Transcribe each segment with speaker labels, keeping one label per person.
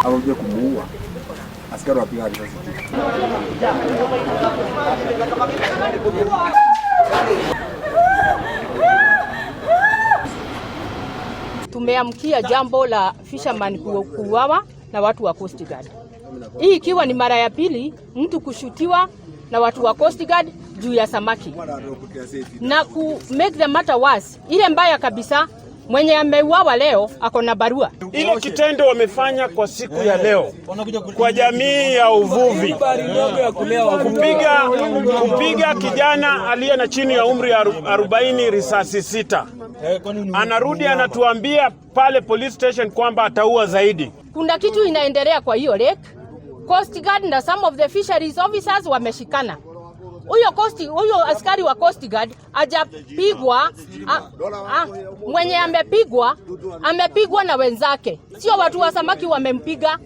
Speaker 1: Anakuja kumuua. Askari wapiga risasi.
Speaker 2: Tumeamkia jambo la fisherman kuuawa na watu wa Coast Guard. Hii ikiwa ni mara ya pili mtu kushutiwa na watu wa Coast Guard juu ya samaki. Na ku make the matter worse, ile mbaya kabisa, mwenye ameuawa leo ako na barua.
Speaker 3: Ile kitendo wamefanya kwa siku ya leo kwa jamii ya uvuvi, kupiga kijana aliye na chini ya umri ya 40 risasi 6. Anarudi anatuambia pale police station kwamba ataua zaidi.
Speaker 2: Kuna kitu inaendelea kwa hiyo lake. Coast Guard na some of the fisheries officers wameshikana. Huyo askari wa Coast Guard hajapigwa, mwenye amepigwa na wenzake. Sio watu wa samaki wamempiga,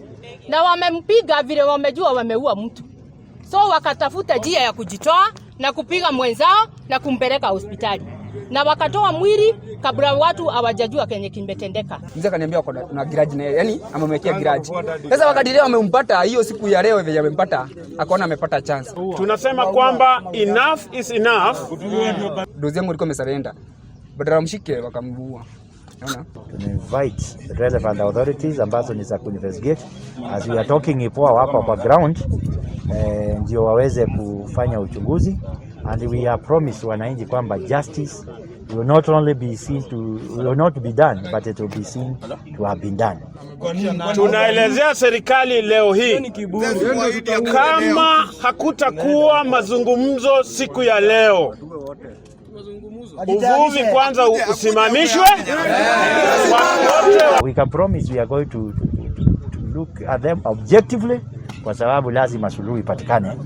Speaker 2: na wamempiga vile wamejua wameua mtu. So wakatafuta njia ya kujitoa na kupiga mwenzao na kumpeleka hospitali. Na wakatoa mwili kabla watu hawajajua kenye kimetendeka.
Speaker 4: Mzee kaniambia kuna garage na yani amemwekea garage. Sasa wakati leo amempata, hiyo siku ya leo vile amempata, akaona amepata chance.
Speaker 3: Tunasema kwamba enough is enough.
Speaker 4: Dozi yangu ilikuwa imesurrender. Badala mshike wakamuua. Unaona?
Speaker 5: To invite the relevant authorities ambazo ni za investigate as we are talking ipo hapa kwa ground, ndio waweze kufanya uchunguzi, and we are promised wananchi kwamba justice will not only be seen to will not be done but it will be seen to have been done.
Speaker 3: Tunaelezea serikali leo hii kama hakutakuwa mazungumzo siku ya leo, uvuvi kwanza usimamishwe.
Speaker 5: We can promise we are going to look at them objectively, kwa sababu lazima suluhu ipatikane.